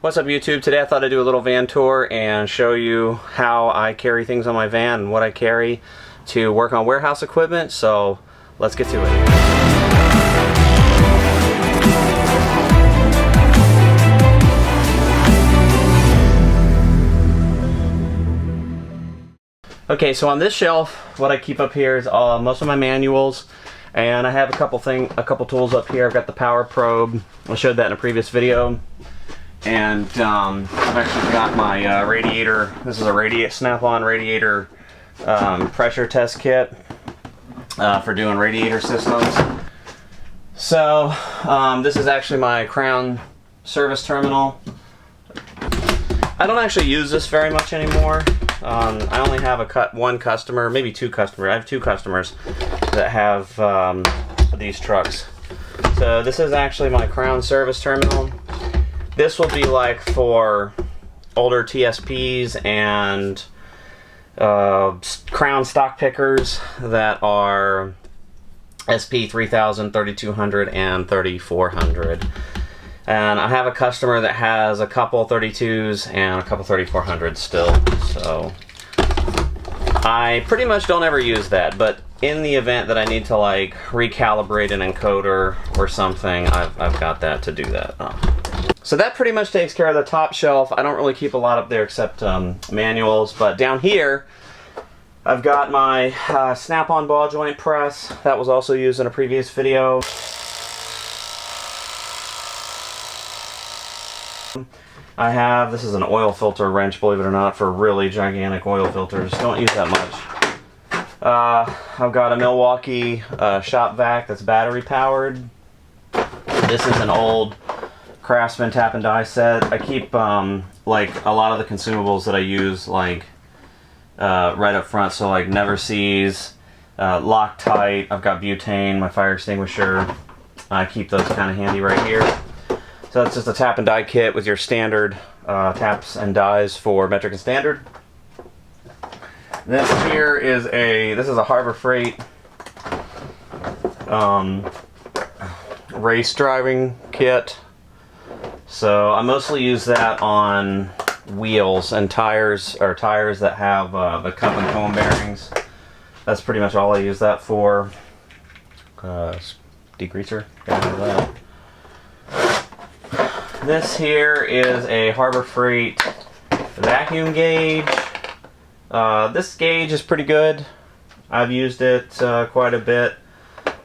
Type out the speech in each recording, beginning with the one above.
What's up YouTube? Today I thought I'd do a little van tour and show you how I carry things on my van and what I carry to work on warehouse equipment. So let's get to it. Okay, so on this shelf, what I keep up here is most of my manuals, and I have a couple tools up here. I've got the power probe. I showed that in a previous video. And I've actually got my radiator. This is a snap-on radiator pressure test kit for doing radiator systems. So this is actually my Crown service terminal. I don't actually use this very much anymore. I only have one customer, maybe two customers. I have two customers that have these trucks. So this is actually my Crown service terminal. This will be like for older TSPs and Crown stock pickers that are SP 3000, 3200, and 3400. And I have a customer that has a couple 32s and a couple 3400s still. So I pretty much don't ever use that, but in the event that I need to like recalibrate an encoder or something, I've got that to do that. So that pretty much takes care of the top shelf. I don't really keep a lot up there except manuals, but down here I've got my snap-on ball joint press. That was also used in a previous video. This is an oil filter wrench, believe it or not, for really gigantic oil filters. Don't use that much. I've got a Milwaukee shop vac that's battery powered. This is an old Craftsman tap and die set. I keep like a lot of the consumables that I use like right up front, so like Never Seas, Loctite. I've got butane, my fire extinguisher. I keep those kind of handy right here. So that's just a tap and die kit with your standard taps and dies for metric and standard. This here is a Harbor Freight race driving kit. So I mostly use that on wheels and tires, or tires that have the cup and cone bearings. That's pretty much all I use that for. Degreaser. That. This here is a Harbor Freight vacuum gauge. This gauge is pretty good. I've used it quite a bit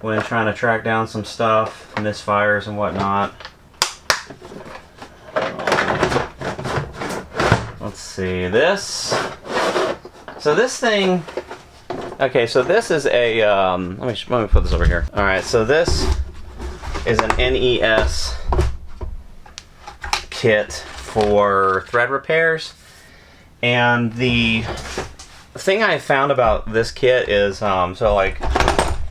when trying to track down some stuff, misfires and whatnot. Let's see, this. So this thing, okay, so this is a, let me put this over here. Alright, so this is an NES kit for thread repairs. And the thing I found about this kit is, so like,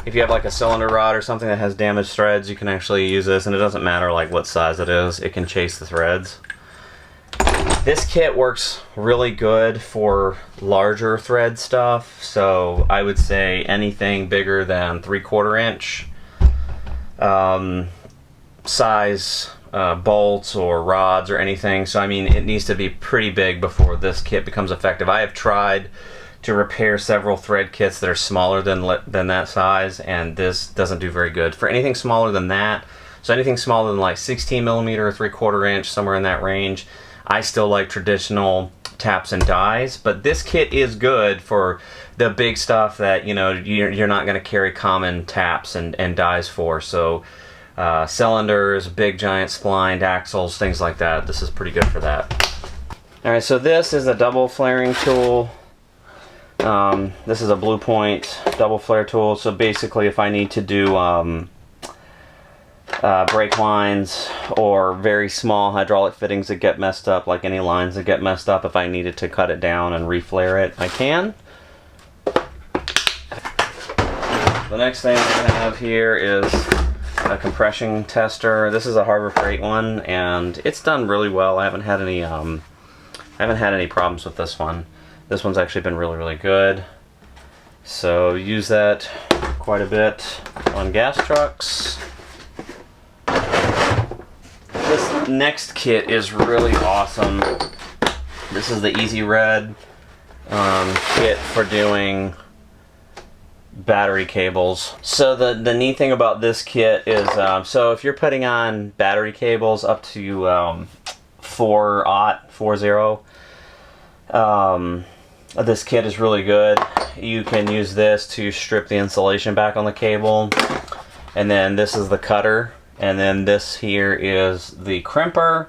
if you have like a cylinder rod or something that has damaged threads, you can actually use this, and it doesn't matter like what size it is, it can chase the threads. This kit works really good for larger thread stuff, so I would say anything bigger than 3/4 inch size bolts or rods or anything. So I mean, it needs to be pretty big before this kit becomes effective. I have tried to repair several thread kits that are smaller than that size, and this doesn't do very good. For anything smaller than that, so anything smaller than like 16 millimeter or 3/4 inch, somewhere in that range, I still like traditional taps and dies, but this kit is good for the big stuff that, you know, you're not going to carry common taps and dies for. So cylinders, big giant splined axles, things like that. This is pretty good for that. Alright, so this is a double flaring tool. This is a Blue Point double flare tool. So basically, if I need to do brake lines or very small hydraulic fittings that get messed up, like any lines that get messed up, if I needed to cut it down and reflare it, I can. The next thing I have here is a compression tester. This is a Harbor Freight one, and it's done really well. I haven't had any problems with this one. This one's actually been really good. So use that quite a bit on gas trucks. next kit is really awesome. This is the Easy Red kit for doing battery cables. So the neat thing about this kit is, so if you're putting on battery cables up to 4-aught, this kit is really good. You can use this to strip the insulation back on the cable, and then this is the cutter, and then this here is the crimper.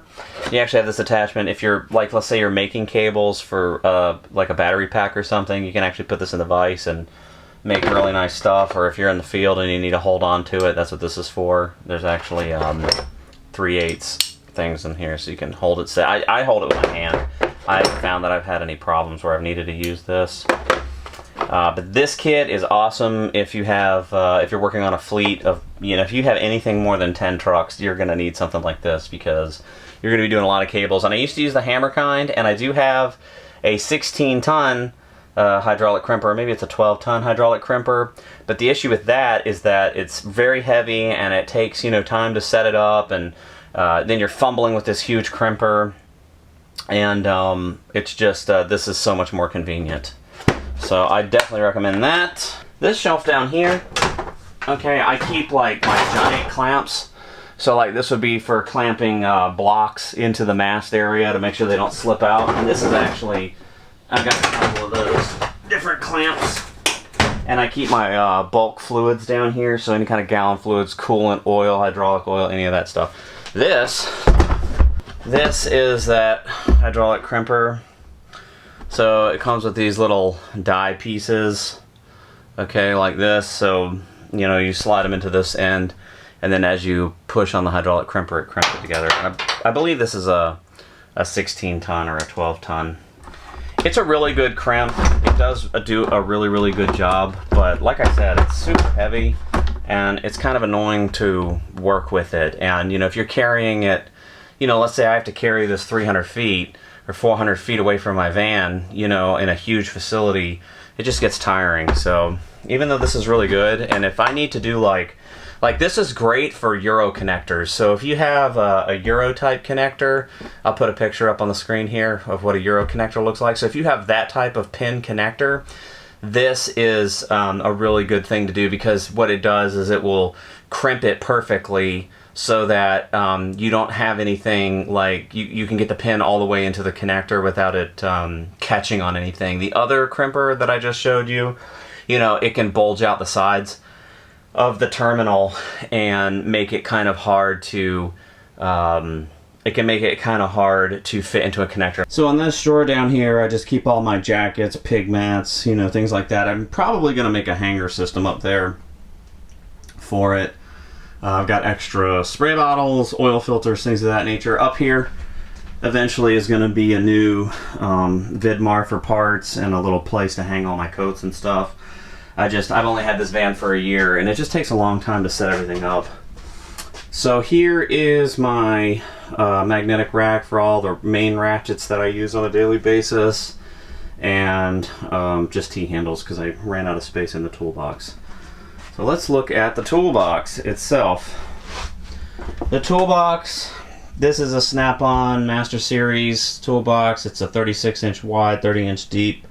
You actually have this attachment if you're, like, let's say you're making cables for like a battery pack or something. You can actually put this in the vise and make really nice stuff. Or if you're in the field and you need to hold on to it, that's what this is for. There's actually 3/8 things in here, so you can hold it. I hold it with my hand. I haven't found that I've had any problems where I've needed to use this. But this kit is awesome if you have, if you're working on a fleet of, you know, if you have anything more than 10 trucks, you're going to need something like this, because you're going to be doing a lot of cables. And I used to use the hammer kind, and I do have a 16-ton hydraulic crimper. Maybe it's a 12-ton hydraulic crimper. But the issue with that is that it's very heavy, and it takes, you know, time to set it up, and then you're fumbling with this huge crimper. And it's just, this is so much more convenient. So I definitely recommend that. This shelf down here, okay, I keep like my giant clamps. So like this would be for clamping blocks into the mast area to make sure they don't slip out. And this is actually, I've got a couple of those different clamps. And I keep my bulk fluids down here. So any kind of gallon fluids, coolant, oil, hydraulic oil, any of that stuff. This is that hydraulic crimper. So it comes with these little die pieces, okay, like this. So, you know, you slide them into this end, and then as you push on the hydraulic crimper, it crimps it together. And I believe this is a 16-ton or a 12-ton. It's a really good crimp. It does do a really, really good job, but like I said, it's super heavy, and it's kind of annoying to work with it. And, you know, if you're carrying it, you know, let's say I have to carry this 300 feet or 400 feet away from my van, you know, in a huge facility, it just gets tiring. So even though this is really good, and if I need to do like this is great for Euro connectors. So if you have a Euro type connector, I'll put a picture up on the screen here of what a Euro connector looks like. So if you have that type of pin connector, this is a really good thing to do, because what it does is it will crimp it perfectly, so that you don't have anything like, you can get the pin all the way into the connector without it catching on anything. The other crimper that I just showed you, you know, it can bulge out the sides of the terminal and make it kind of hard to, it can make it kind of hard to fit into a connector. So on this drawer down here, I just keep all my jackets, pig mats, you know, things like that. I'm probably going to make a hanger system up there for it. I've got extra spray bottles, oil filters, things of that nature. Up here, eventually is going to be a new Vidmar for parts and a little place to hang all my coats and stuff. I've only had this van for a year, and it just takes a long time to set everything up. So here is my magnetic rack for all the main ratchets that I use on a daily basis, and just T-handles because I ran out of space in the toolbox. So let's look at the toolbox itself. The toolbox, this is a Snap-on Master Series toolbox. It's a 36-inch wide, 30-inch deep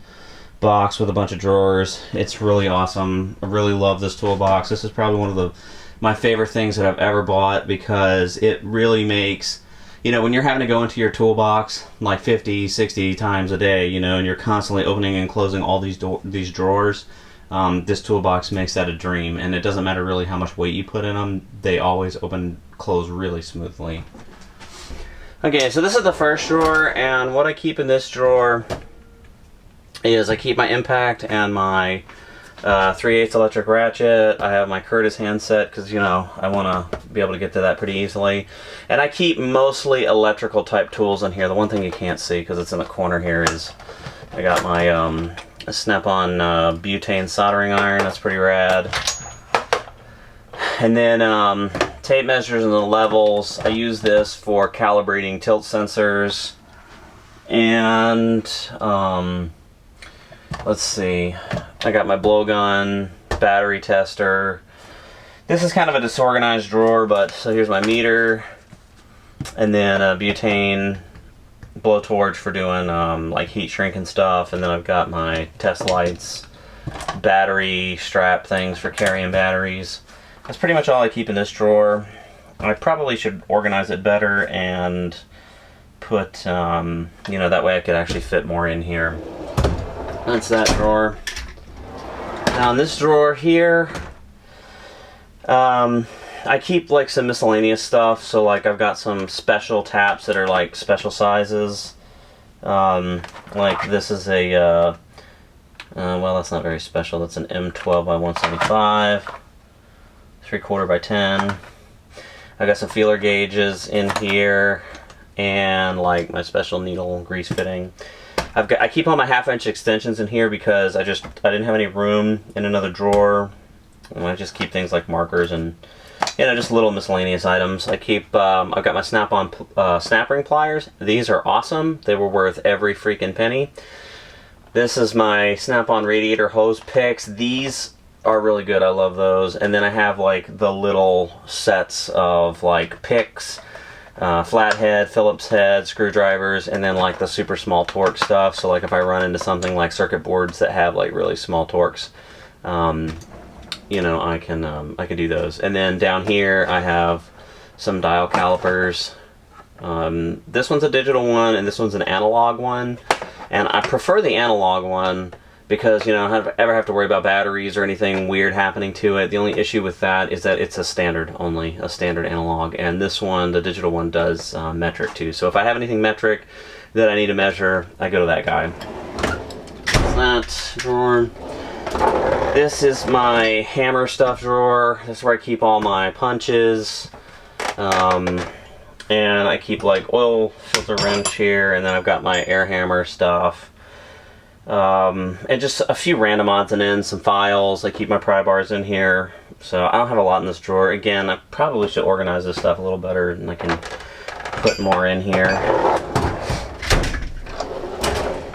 box with a bunch of drawers. It's really awesome. I really love this toolbox. This is probably one of my favorite things that I've ever bought, because it really makes, you know, when you're having to go into your toolbox like 50, 60 times a day, you know, and you're constantly opening and closing all these drawers, this toolbox makes that a dream. And it doesn't matter really how much weight you put in them, they always open and close really smoothly. Okay, so this is the first drawer, and what I keep in this drawer is I keep my impact and my 3/8 electric ratchet. I have my Curtis handset because, you know, I want to be able to get to that pretty easily. And I keep mostly electrical type tools in here. The one thing you can't see because it's in the corner here is I got my Snap-on butane soldering iron. That's pretty rad. And then tape measures and the levels. I use this for calibrating tilt sensors. And let's see, I got my blowgun, battery tester. This is kind of a disorganized drawer, but so here's my meter, and then a butane blowtorch for doing like heat shrink and stuff, and then I've got my test lights, battery strap things for carrying batteries. That's pretty much all I keep in this drawer. I probably should organize it better and put, you know, that way I could actually fit more in here. That's that drawer. Now in this drawer here, I keep like some miscellaneous stuff. So like I've got some special taps that are like special sizes. Like this is a, well, that's not very special. That's an M12 by 175, 3/4 by 10. I got some feeler gauges in here, and like my special needle grease fitting. I keep all my 1/2-inch extensions in here because I didn't have any room in another drawer. And I just keep things like markers and, you know, just little miscellaneous items. I keep, I've got my Snap-on snap ring pliers. These are awesome. They were worth every freaking penny. This is my Snap-on radiator hose picks. These are really good. I love those. And then I have like the little sets of like picks, flathead, Phillips head, screwdrivers, and then like the super small torque stuff. So like if I run into something like circuit boards that have like really small torques, you know, I can do those. And then down here I have some dial calipers. This one's a digital one and this one's an analog one. And I prefer the analog one because, you know, I don't ever have to worry about batteries or anything weird happening to it. The only issue with that is that it's a standard only, a standard analog. And this one, the digital one, does metric too. So if I have anything metric that I need to measure, I go to that guy. That's that drawer. This is my hammer stuff drawer. This is where I keep all my punches. And I keep like oil filter wrench here, and then I've got my air hammer stuff. And just a few random odds and ends, some files. I keep my pry bars in here. So I don't have a lot in this drawer. Again, I probably should organize this stuff a little better and I can put more in here.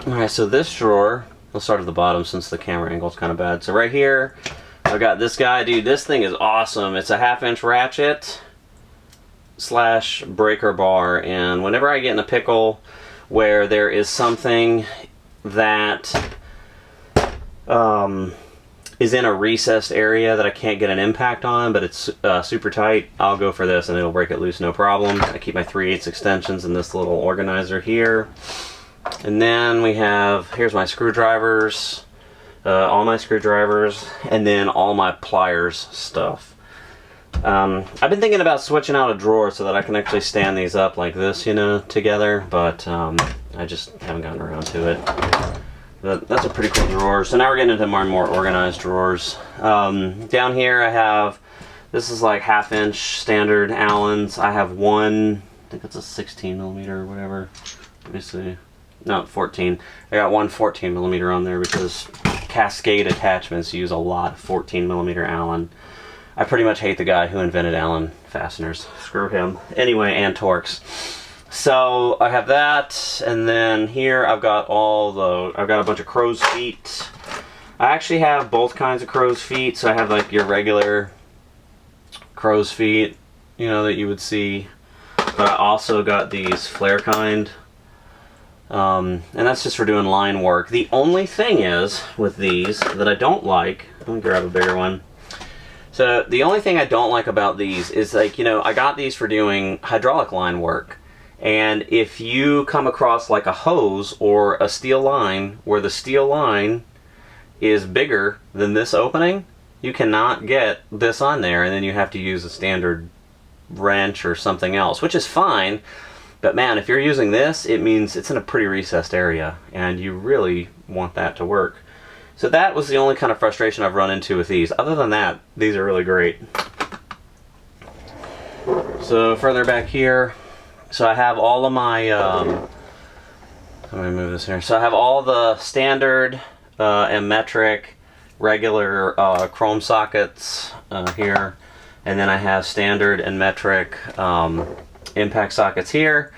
Alright, so this drawer, let's start at the bottom since the camera angle is kind of bad. So right here, I've got this guy. Dude, this thing is awesome. It's a 1/2-inch ratchet / breaker bar, and whenever I get in a pickle where there is something that is in a recessed area that I can't get an impact on, but it's super tight, I'll go for this and it'll break it loose no problem. I keep my 3/8 extensions in this little organizer here. And then we have, here's my screwdrivers, all my screwdrivers, and then all my pliers stuff. I've been thinking about switching out a drawer so that I can actually stand these up like this, you know, together, but I just haven't gotten around to it. But that's a pretty cool drawer. So now we're getting into more and more organized drawers. Down here I have, this is like 1/2-inch standard Allens. I have one, I think it's a 16mm or whatever. Let me see. No, 14. I got one 14mm on there because Cascade attachments use a lot of 14mm Allen. I pretty much hate the guy who invented Allen fasteners. Screw him. Anyway, and Torx. So I have that, and then here I've got I've got a bunch of crow's feet. I actually have both kinds of crow's feet. So I have like your regular crow's feet, you know, that you would see. But I also got these flare kind. And that's just for doing line work. The only thing is with these that I don't like, let me grab a bigger one. So the only thing I don't like about these is, like, you know, I got these for doing hydraulic line work. And if you come across like a hose or a steel line where the steel line is bigger than this opening, you cannot get this on there, and then you have to use a standard wrench or something else, which is fine. But man, if you're using this, it means it's in a pretty recessed area, and you really want that to work. So that was the only kind of frustration I've run into with these. Other than that, these are really great. So further back here, so I have all of my, let me move this here. So I have all the standard and metric regular chrome sockets here, and then I have standard and metric impact sockets here.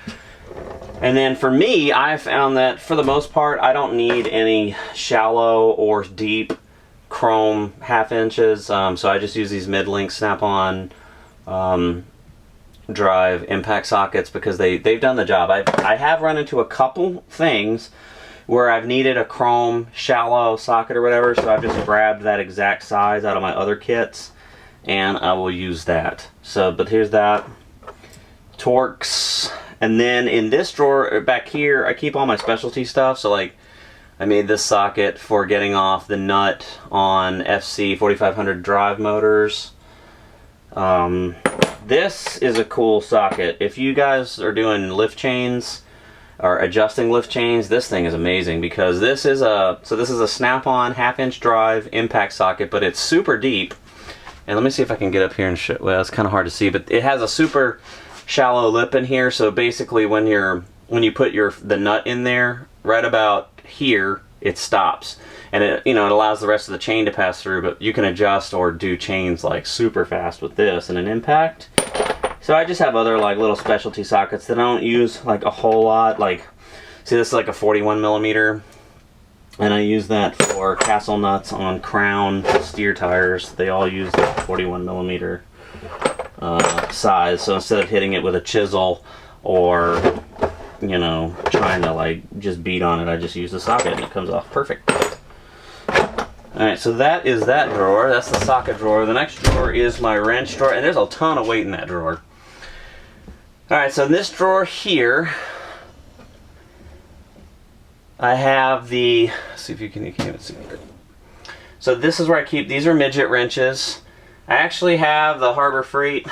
And then for me, I found that for the most part, I don't need any shallow or deep chrome 1/2 inches. So I just use these mid-length Snap-on drive impact sockets because they've done the job. I have run into a couple things where I've needed a chrome shallow socket or whatever, so I've just grabbed that exact size out of my other kits and I will use that. So, but here's that. Torx. And then in this drawer back here, I keep all my specialty stuff. So like, I made this socket for getting off the nut on FC 4500 drive motors. This is a cool socket. If you guys are doing lift chains or adjusting lift chains, this thing is amazing because this is a snap-on 1/2-inch drive impact socket, but it's super deep. And let me see if I can get up here and show. Well, it's kind of hard to see, but it has a super shallow lip in here. So basically, when you put the nut in there, right about here, it stops, and it it allows the rest of the chain to pass through. But you can adjust or do chains like super fast with this and an impact. So I just have other like little specialty sockets that I don't use like a whole lot. Like, see, this is like a 41 millimeter, and I use that for castle nuts on Crown steer tires. They all use the 41 millimeter size. So instead of hitting it with a chisel or trying to like just beat on it, I just use the socket and it comes off perfect. Alright, so that is that drawer. That's the socket drawer. The next drawer is my wrench drawer, and there's a ton of weight in that drawer. Alright, so in this drawer here, I have the, let's see if you can't even see it. So this is where I keep, these are midget wrenches. I actually have the Harbor Freight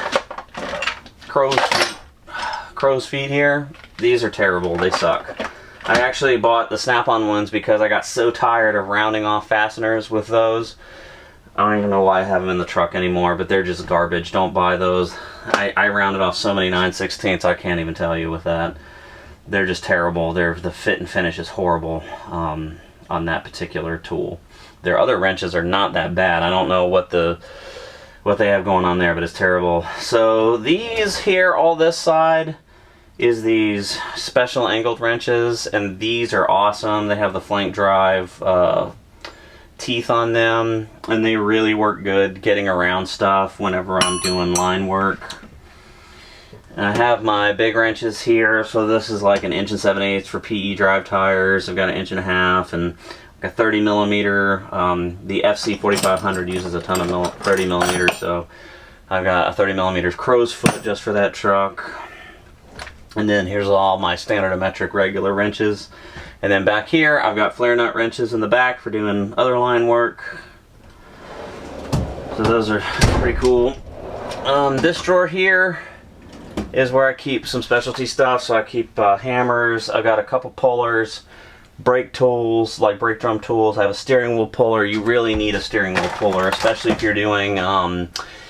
crow's feet here. These are terrible, they suck. I actually bought the snap-on ones because I got so tired of rounding off fasteners with those. I don't even know why I have them in the truck anymore, but they're just garbage. Don't buy those. I rounded off so many 9/16 I can't even tell you with that. They're just terrible. The fit and finish is horrible on that particular tool. Their other wrenches are not that bad. I don't know what they have going on there, but it's terrible. So these here, all this side, is these special angled wrenches, and these are awesome. They have the flank drive teeth on them, and they really work good getting around stuff whenever I'm doing line work. And I have my big wrenches here, so this is like an 1 7/8 for PE drive tires. I've got an 1.5 inch and a 30 millimeter. The FC 4500 uses a ton of 30 millimeters, so I've got a 30 millimeters crow's foot just for that truck. And then here's all my standard metric regular wrenches. And then back here, I've got flare nut wrenches in the back for doing other line work. So those are pretty cool. This drawer here is where I keep some specialty stuff. So I keep hammers. I've got a couple pullers, brake tools, like brake drum tools. I have a steering wheel puller. You really need a steering wheel puller, especially if you're doing,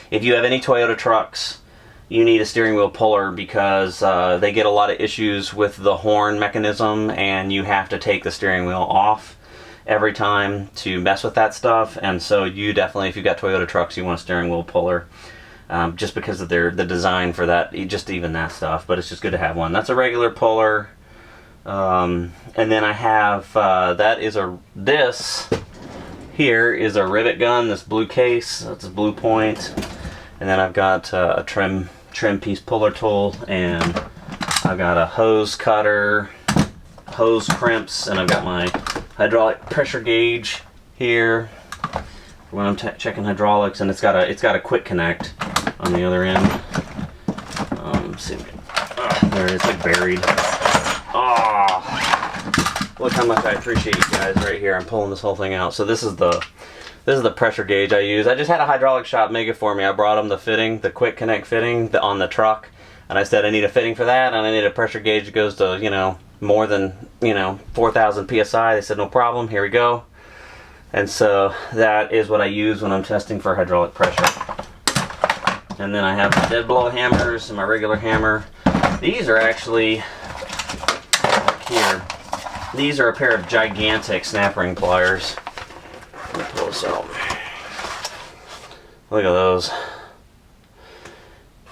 if you have any Toyota trucks, you need a steering wheel puller because they get a lot of issues with the horn mechanism, and you have to take the steering wheel off every time to mess with that stuff. And so you definitely, if you've got Toyota trucks, you want a steering wheel puller, just because of the design for that, just even that stuff. But it's just good to have one. That's a regular puller. And then I have this here is a rivet gun, this blue case. That's a blue point. And then I've got a trim piece puller tool, and I've got a hose cutter, hose crimps, and I've got my hydraulic pressure gauge here for when I'm checking hydraulics, and it's got a quick connect on the other end. Let's see, there it is, like buried. Look how much I appreciate you guys right here. I'm pulling this whole thing out. So this is the pressure gauge I use. I just had a hydraulic shop make it for me. I brought them the fitting, the quick connect fitting on the truck, and I said I need a fitting for that, and I need a pressure gauge that goes to more than 4,000 psi. They said no problem. Here we go. And so that is what I use when I'm testing for hydraulic pressure. And then I have my dead blow hammers and my regular hammer. These are actually here. These are a pair of gigantic snap ring pliers. Let me pull this out. Look at those.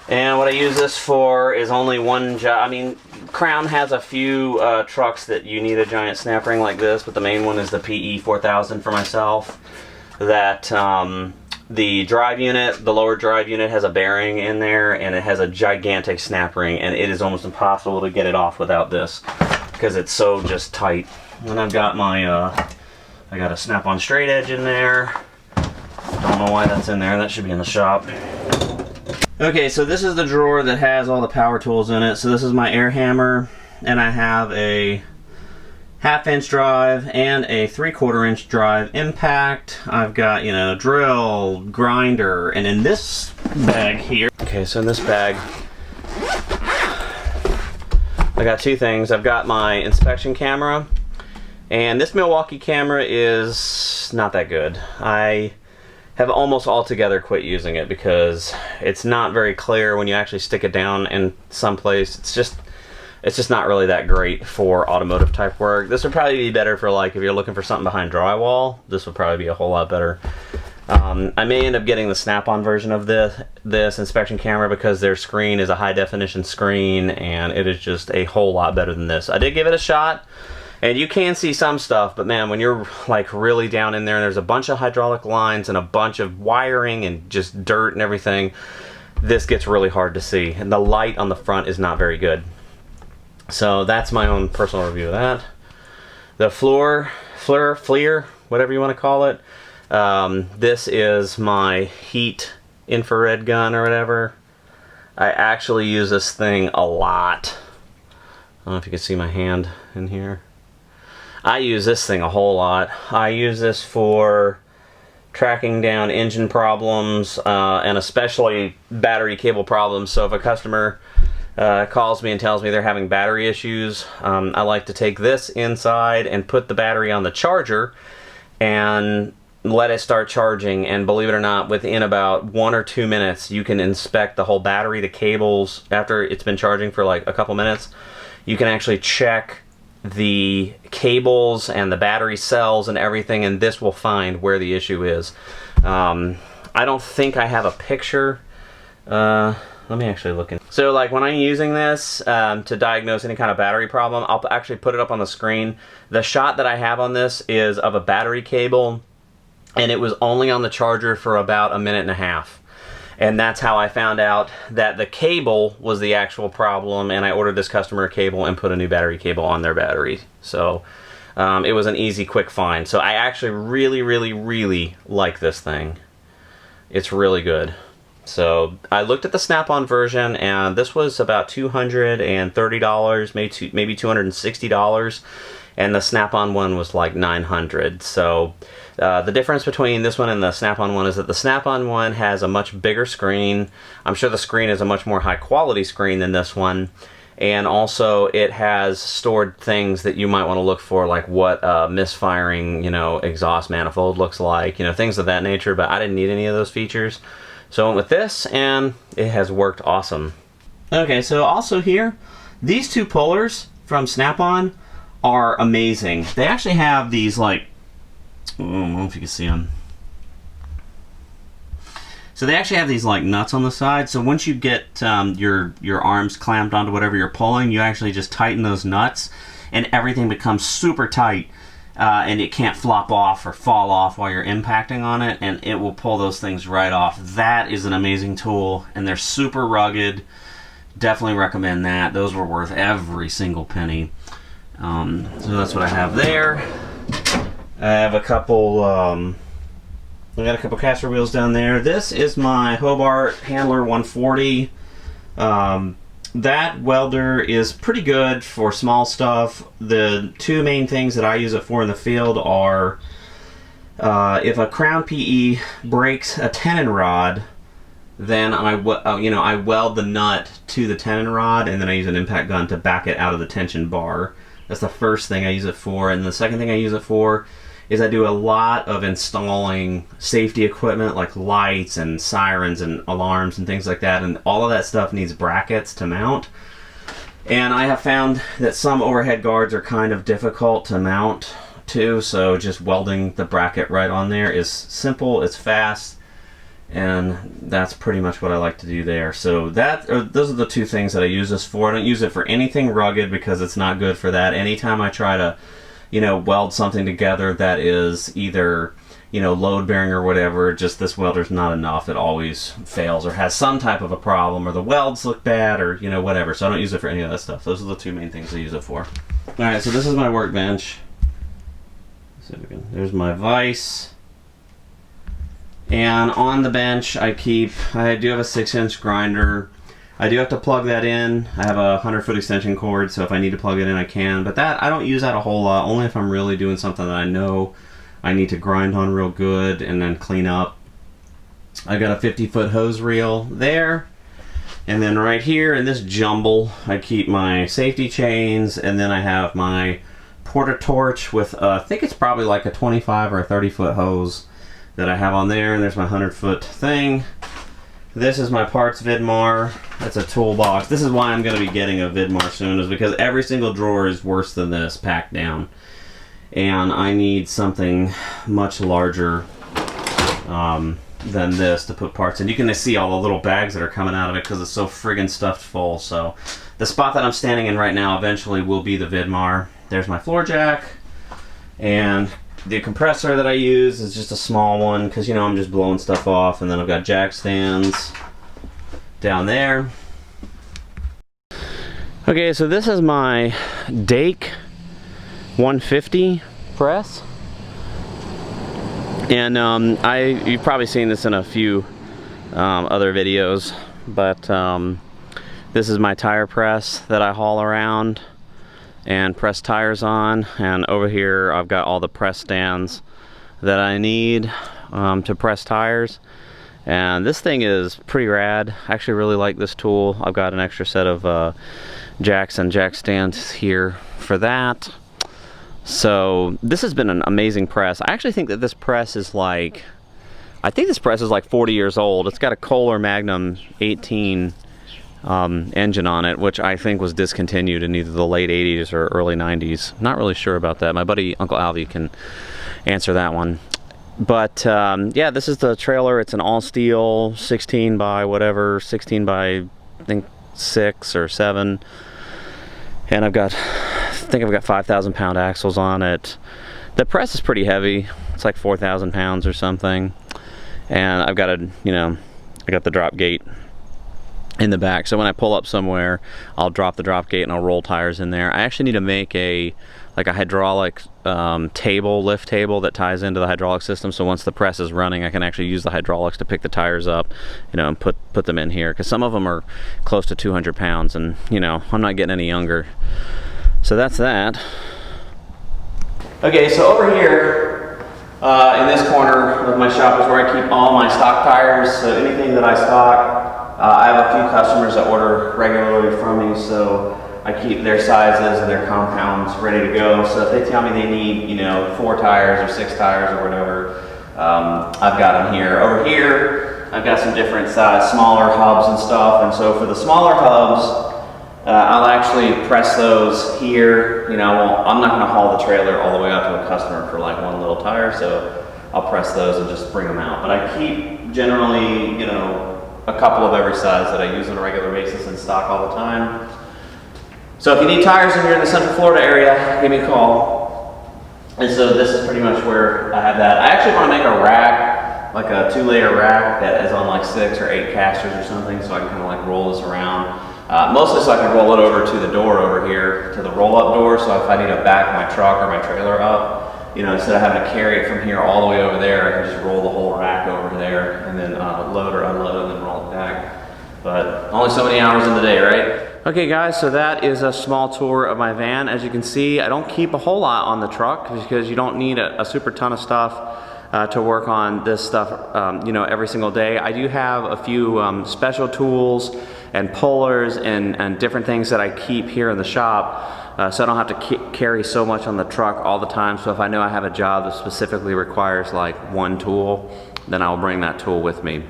And what I use this for is only one job. I mean, Crown has a few trucks that you need a giant snap ring like this, but the main one is the PE 4000 for myself. That The drive unit, the lower drive unit, has a bearing in there, and it has a gigantic snap ring, and it is almost impossible to get it off without this because it's so just tight. And I've got my I got a snap-on straight edge in there. Don't know why that's in there. That should be in the shop. Okay, so this is the drawer that has all the power tools in it. So this is my air hammer, and I have a 1/2 inch drive and a 3/4 inch drive impact. I've got, you know, drill, grinder, and in this bag here. Okay, so in this bag, I got two things. I've got my inspection camera, and this Milwaukee camera is not that good. I have almost altogether quit using it because it's not very clear when you actually stick it down in some place. It's just not really that great for automotive type work. This would probably be better for, like, if you're looking for something behind drywall. This would probably be a whole lot better. I may end up getting the snap-on version of this inspection camera because their screen is a high definition screen, and it is just a whole lot better than this. I did give it a shot, and you can see some stuff, but man, when you're like really down in there and there's a bunch of hydraulic lines and a bunch of wiring and just dirt and everything, this gets really hard to see, and the light on the front is not very good. So that's my own personal review of that. The FLIR, whatever you want to call it. This is my heat infrared gun or whatever. I actually use this thing a lot. I don't know if you can see my hand in here. I use this thing a whole lot. I use this for tracking down engine problems and especially battery cable problems. So if a customer calls me and tells me they're having battery issues, I like to take this inside and put the battery on the charger and let it start charging, and believe it or not, within about 1 or 2 minutes you can inspect the whole battery, the cables. After it's been charging for like a couple minutes, you can actually check the cables and the battery cells and everything, and this will find where the issue is. I don't think I have a picture. Let me actually look in. So like when I'm using this to diagnose any kind of battery problem, I'll actually put it up on the screen. The shot that I have on this is of a battery cable, and it was only on the charger for about 1.5 minutes. And that's how I found out that the cable was the actual problem, and I ordered this customer a cable and put a new battery cable on their battery. So it was an easy, quick find. So I actually really like this thing. It's really good. So I looked at the snap-on version, and this was about $230, maybe $260, and the snap-on one was like $900. So the difference between this one and the snap-on one is that the snap-on one has a much bigger screen. I'm sure the screen is a much more high-quality screen than this one, and also it has stored things that you might want to look for, like what misfiring, you know, exhaust manifold looks like, you know, things of that nature. But I didn't need any of those features, so I went with this, and it has worked awesome. Okay, so also here, these two pullers from Snap-on are amazing. They actually have these, like, I don't know if you can see them. So they actually have these like nuts on the side. So once you get your arms clamped onto whatever you're pulling, you actually just tighten those nuts, and everything becomes super tight, and it can't flop off or fall off while you're impacting on it, and it will pull those things right off. That is an amazing tool, and they're super rugged. Definitely recommend that. Those were worth every single penny. So that's what I have there. I have a couple, I got a couple caster wheels down there. This is my Hobart Handler 140. That welder is pretty good for small stuff. The two main things that I use it for in the field are if a Crown PE breaks a tenon rod, then I weld the nut to the tenon rod, and then I use an impact gun to back it out of the tension bar. That's the first thing I use it for. And the second thing I use it for is I do a lot of installing safety equipment like lights and sirens and alarms and things like that, and all of that stuff needs brackets to mount. And I have found that some overhead guards are kind of difficult to mount to, so just welding the bracket right on there is simple, it's fast, and that's pretty much what I like to do there. So those are the two things that I use this for. I don't use it for anything rugged because it's not good for that. Anytime I try to, you know, weld something together that is either, you know, load bearing or whatever, just this welder's not enough. It always fails or has some type of a problem, or the welds look bad, or, you know, whatever. So I don't use it for any of that stuff. Those are the two main things I use it for. Alright, so this is my workbench. So there's my vise. And on the bench I do have a 6-inch grinder. I do have to plug that in. I have a 100-foot extension cord, so if I need to plug it in I can. But that, I don't use that a whole lot, only if I'm really doing something that I know I need to grind on real good and then clean up. I got a 50-foot hose reel there. And then right here in this jumble, I keep my safety chains, and then I have my porta torch with, I think it's probably like a 25 or a 30-foot hose that I have on there, and there's my 100-foot thing. This is my parts Vidmar. That's a toolbox. This is why I'm going to be getting a Vidmar soon, is because every single drawer is worse than this packed down. And I need something much larger than this to put parts in. You can see all the little bags that are coming out of it because it's so friggin' stuffed full. So the spot that I'm standing in right now eventually will be the Vidmar. There's my floor jack, and the compressor that I use is just a small one because, you know, I'm just blowing stuff off. And then I've got jack stands down there. Okay, so this is my Dake 150 press. And you've probably seen this in a few other videos, but this is my tire press that I haul around and press tires on. And over here I've got all the press stands that I need to press tires. And this thing is pretty rad. I actually really like this tool. I've got an extra set of jacks and jack stands here for that. So this has been an amazing press. I actually think that this press is like, I think this press is like 40 years old. It's got a Kohler Magnum 18 engine on it, which I think was discontinued in either the late 80s or early 90s. Not really sure about that. My buddy Uncle Alvy can answer that one. But yeah, this is the trailer. It's an all steel 16 by whatever, 16 by I think 6 or 7. And I think I've got 5,000 pound axles on it. The press is pretty heavy. It's like 4,000 pounds or something. And I've got I got the drop gate in the back. So when I pull up somewhere, I'll drop the drop gate and I'll roll tires in there. I actually need to make a hydraulic lift table that ties into the hydraulic system. So once the press is running, I can actually use the hydraulics to pick the tires up, you know, and put them in here. Because some of them are close to 200 pounds, and you know, I'm not getting any younger. So that's that. Okay, so over here in this corner of my shop is where I keep all my stock tires. So anything that I stock, I have a few customers that order regularly from me, so I keep their sizes and their compounds ready to go. So if they tell me they need, you know, 4 tires or 6 tires or whatever, I've got them here. Over here, I've got some different size, smaller hubs and stuff. And so for the smaller hubs, I'll actually press those here. You know, I'm not going to haul the trailer all the way out to a customer for like one little tire, so I'll press those and just bring them out. But I keep generally, you know, a couple of every size that I use on a regular basis in stock all the time. So if you need tires and you're in the Central Florida area, give me a call. And so this is pretty much where I have that. I actually want to make a rack, like a 2-layer rack that is on like 6 or 8 casters or something, so I can kind of like roll this around. Mostly so I can roll it over to the door over here, to the roll-up door, so if I need to back my truck or my trailer up, you know, instead of having to carry it from here all the way over there, I can just roll the whole rack over there and then load or unload and then roll it back. But only so many hours in the day, right? Okay guys, so that is a small tour of my van. As you can see, I don't keep a whole lot on the truck because you don't need a super ton of stuff to work on this stuff, you know, every single day. I do have a few special tools and pullers and different things that I keep here in the shop, so I don't have to carry so much on the truck all the time. So if I know I have a job that specifically requires like one tool, then I'll bring that tool with me.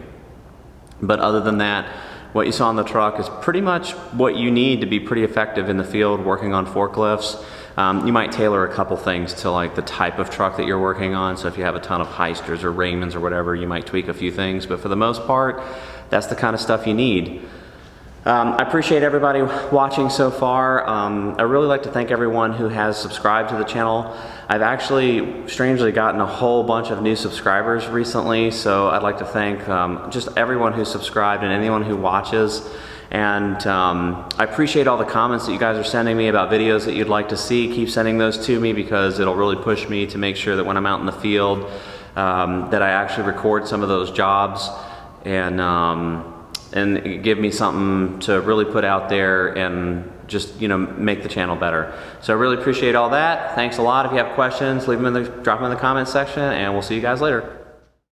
But other than that, what you saw on the truck is pretty much what you need to be pretty effective in the field working on forklifts. You might tailor a couple things to like the type of truck that you're working on. So if you have a ton of Heisters or Raymonds or whatever, you might tweak a few things. But for the most part, that's the kind of stuff you need. I appreciate everybody watching so far. I really like to thank everyone who has subscribed to the channel. I've actually strangely gotten a whole bunch of new subscribers recently, so I'd like to thank just everyone who's subscribed and anyone who watches. And I appreciate all the comments that you guys are sending me about videos that you'd like to see. Keep sending those to me because it'll really push me to make sure that when I'm out in the field that I actually record some of those jobs and give me something to really put out there and just, you know, make the channel better. So I really appreciate all that. Thanks a lot. If you have questions, drop them in the comments section, and we'll see you guys later.